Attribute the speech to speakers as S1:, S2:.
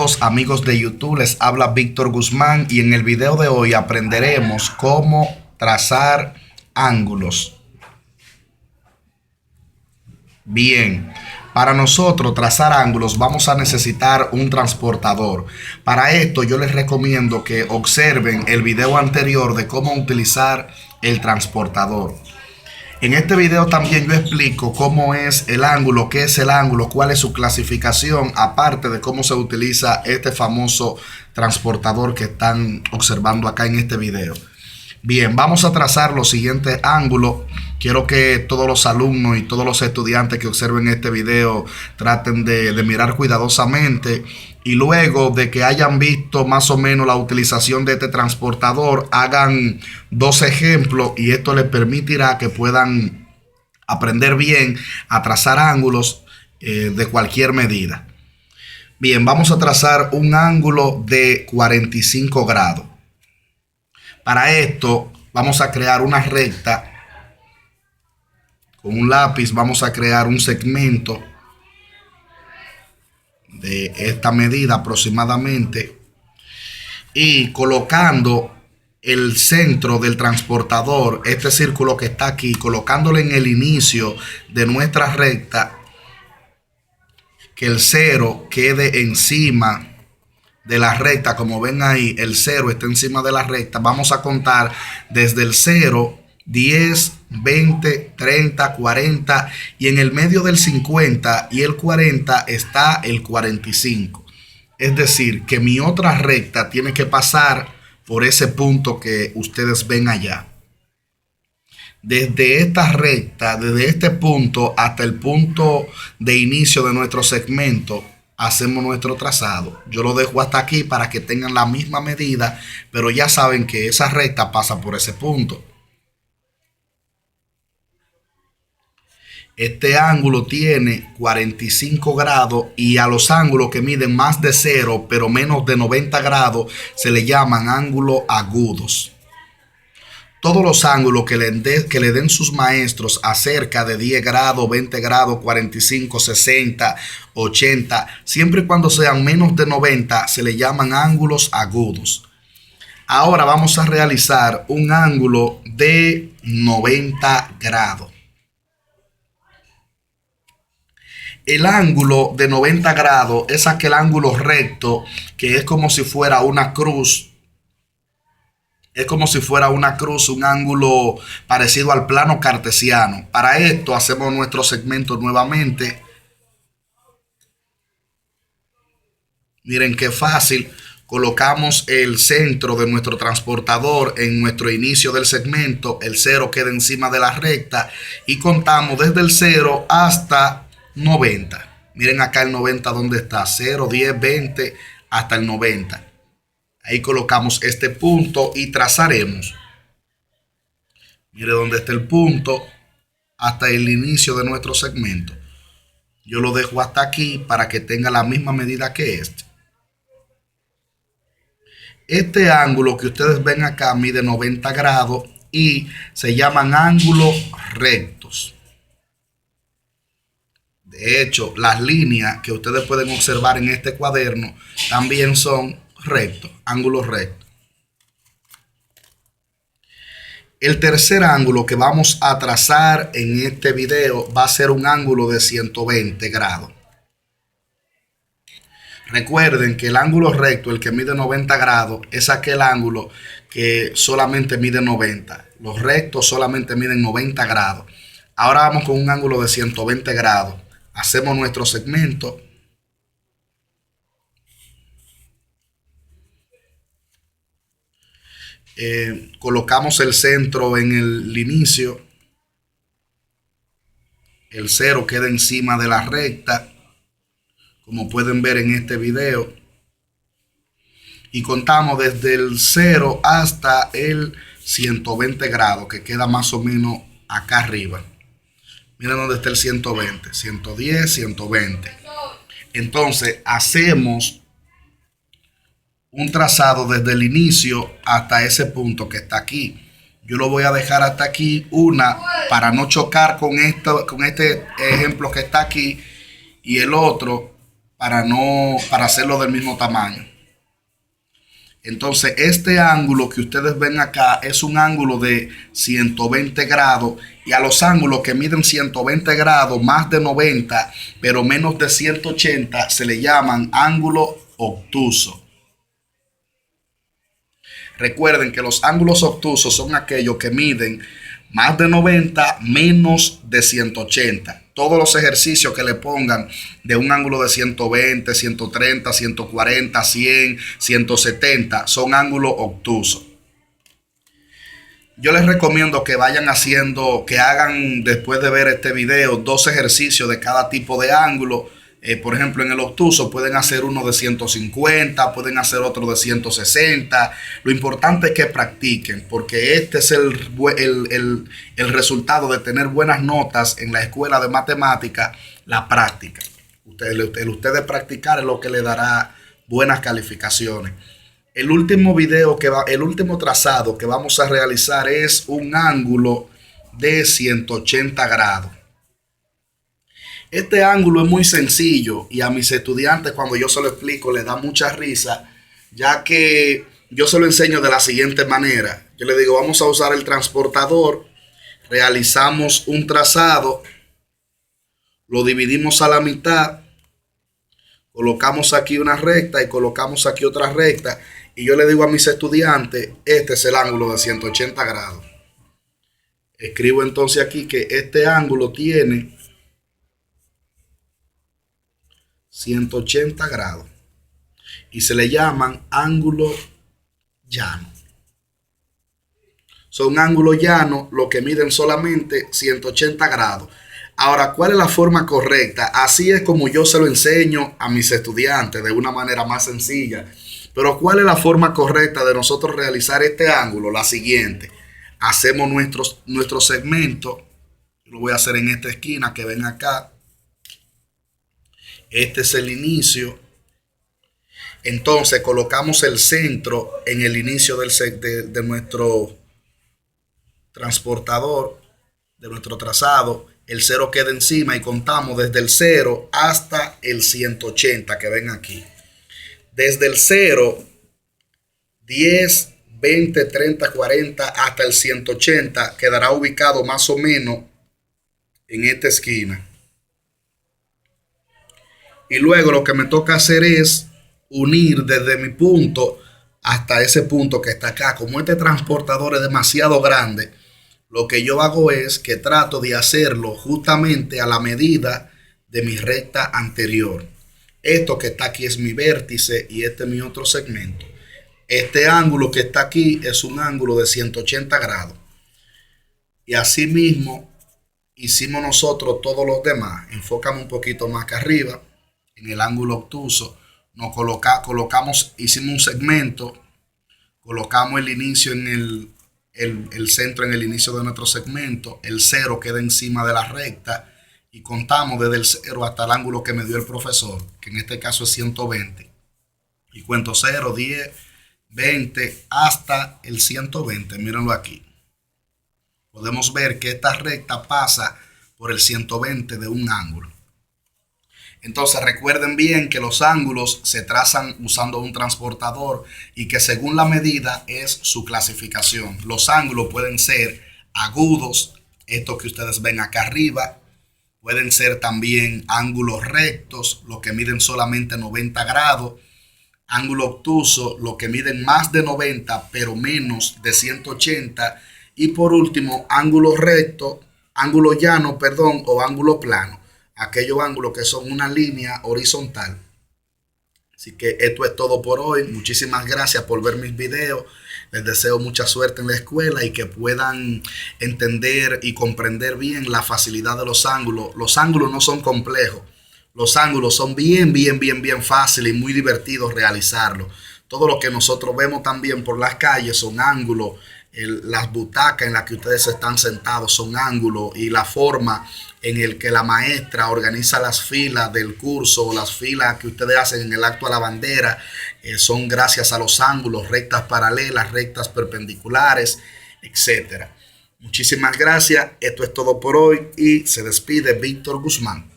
S1: Saludos amigos de YouTube, les habla Víctor Guzmán y en el video de hoy aprenderemos cómo trazar ángulos. Bien, para nosotros trazar ángulos vamos a necesitar un transportador. Para esto yo les recomiendo que observen el video anterior de cómo utilizar el transportador. En este video también yo explico cómo es el ángulo, qué es el ángulo, cuál es su clasificación, aparte de cómo se utiliza este famoso transportador que están observando acá en este video. Bien, vamos a trazar los siguientes ángulos. Quiero que todos los alumnos y todos los estudiantes que observen este video traten de mirar cuidadosamente, y luego de que hayan visto más o menos la utilización de este transportador, hagan dos ejemplos y esto les permitirá que puedan aprender bien a trazar ángulos de cualquier medida. Bien, vamos a trazar un ángulo de 45 grados. Para esto vamos a crear una recta. Con un lápiz vamos a crear un segmento de esta medida aproximadamente, y colocando el centro del transportador, este círculo que está aquí, colocándolo en el inicio de nuestra recta, que el cero quede encima de la recta. Como ven ahí, el cero está encima de la recta. Vamos a contar desde el 0, 10, 20, 30, 40, y en el medio del 50 y el 40 está el 45. Es decir, que mi otra recta tiene que pasar por ese punto que ustedes ven allá. Desde esta recta, desde este punto hasta el punto de inicio de nuestro segmento, hacemos nuestro trazado. Yo lo dejo hasta aquí para que tengan la misma medida, pero ya saben que esa recta pasa por ese punto. Este ángulo tiene 45 grados, y a los ángulos que miden más de 0 pero menos de 90 grados se le llaman ángulos agudos. Todos los ángulos que le den sus maestros acerca de 10 grados, 20 grados, 45, 60, 80, siempre y cuando sean menos de 90, se le llaman ángulos agudos. Ahora vamos a realizar un ángulo de 90 grados. El ángulo de 90 grados es aquel ángulo recto que es como si fuera una cruz. Es como si fuera una cruz, un ángulo parecido al plano cartesiano. Para esto hacemos nuestro segmento nuevamente. Miren qué fácil. Colocamos el centro de nuestro transportador en nuestro inicio del segmento. El 0 queda encima de la recta y contamos desde el 0 hasta 90. Miren acá el 90 donde está, 0, 10, 20 hasta el 90. Ahí colocamos este punto y trazaremos. Mire dónde está el punto hasta el inicio de nuestro segmento. Yo lo dejo hasta aquí para que tenga la misma medida que este. Este ángulo que ustedes ven acá mide 90 grados y se llaman ángulos rectos. De hecho, las líneas que ustedes pueden observar en este cuaderno también son rectos, ángulos rectos. El tercer ángulo que vamos a trazar en este video va a ser un ángulo de 120 grados. Recuerden que el ángulo recto, el que mide 90 grados, es aquel ángulo que solamente mide 90. Los rectos solamente miden 90 grados. Ahora vamos con un ángulo de 120 grados. Hacemos nuestro segmento. Colocamos el centro en el inicio. El 0 queda encima de la recta, como pueden ver en este video. Y contamos desde el 0 hasta el 120 grados, que queda más o menos acá arriba. Miren dónde está el 120, 110, 120. Entonces hacemos un trazado desde el inicio hasta ese punto que está aquí. Yo lo voy a dejar hasta aquí, para no chocar con este ejemplo que está aquí, y el otro para hacerlo del mismo tamaño. Entonces, este ángulo que ustedes ven acá es un ángulo de 120 grados, y a los ángulos que miden 120 grados, más de 90, pero menos de 180, se le llaman ángulo obtuso. Recuerden que los ángulos obtusos son aquellos que miden más de 90, menos de 180. Todos los ejercicios que le pongan de un ángulo de 120, 130, 140, 100, 170 son ángulos obtusos. Yo les recomiendo que vayan haciendo, que hagan después de ver este video 2 ejercicios de cada tipo de ángulo. Por ejemplo, en el obtuso pueden hacer uno de 150, pueden hacer otro de 160. Lo importante es que practiquen, porque este es el resultado de tener buenas notas en la escuela de matemática, la práctica. Ustedes practicar es lo que le dará buenas calificaciones. El último trazado que vamos a realizar es un ángulo de 180 grados. Este ángulo es muy sencillo y a mis estudiantes, cuando yo se lo explico, les da mucha risa, ya que yo se lo enseño de la siguiente manera. Yo le digo, vamos a usar el transportador, realizamos un trazado, lo dividimos a la mitad, colocamos aquí una recta y colocamos aquí otra recta, y yo le digo a mis estudiantes, este es el ángulo de 180 grados. Escribo entonces aquí que este ángulo tiene 180 grados y se le llaman ángulo llano. Son ángulos llanos los que miden solamente 180 grados. Ahora, ¿cuál es la forma correcta? Así es como yo se lo enseño a mis estudiantes de una manera más sencilla. Pero ¿cuál es la forma correcta de nosotros realizar este ángulo? La siguiente. Hacemos nuestro segmento. Lo voy a hacer en esta esquina que ven acá. Este es el inicio. Entonces colocamos el centro en el inicio de nuestro transportador, de nuestro trazado. El 0 queda encima y contamos desde el 0 hasta el 180 que ven aquí. Desde el 0, 10, 20, 30, 40 hasta el 180 quedará ubicado más o menos en esta esquina. Y luego lo que me toca hacer es unir desde mi punto hasta ese punto que está acá. Como este transportador es demasiado grande, lo que yo hago es que trato de hacerlo justamente a la medida de mi recta anterior. Esto que está aquí es mi vértice y este es mi otro segmento. Este ángulo que está aquí es un ángulo de 180 grados. Y así mismo hicimos nosotros todos los demás. Enfócame un poquito más acá arriba. En el ángulo obtuso nos colocamos, hicimos un segmento, colocamos el inicio en el centro en el inicio de nuestro segmento, el 0 queda encima de la recta y contamos desde el 0 hasta el ángulo que me dio el profesor, que en este caso es 120. Y cuento 0, 10, 20 hasta el 120, mírenlo aquí. Podemos ver que esta recta pasa por el 120 de un ángulo. Entonces recuerden bien que los ángulos se trazan usando un transportador y que según la medida es su clasificación. Los ángulos pueden ser agudos, estos que ustedes ven acá arriba. Pueden ser también ángulos rectos, los que miden solamente 90 grados. Ángulo obtuso, los que miden más de 90 pero menos de 180. Y por último, ángulo recto, ángulo llano, perdón, o ángulo plano. Aquellos ángulos que son una línea horizontal. Así que esto es todo por hoy. Muchísimas gracias por ver mis videos. Les deseo mucha suerte en la escuela y que puedan entender y comprender bien la facilidad de los ángulos. Los ángulos no son complejos. Los ángulos son bien fáciles y muy divertidos realizarlos. Todo lo que nosotros vemos también por las calles son ángulos. Las butacas en las que ustedes están sentados son ángulos, y la forma en el que la maestra organiza las filas del curso o las filas que ustedes hacen en el acto a la bandera son gracias a los ángulos, rectas paralelas, rectas perpendiculares, etcétera. Muchísimas gracias. Esto es todo por hoy y se despide Víctor Guzmán.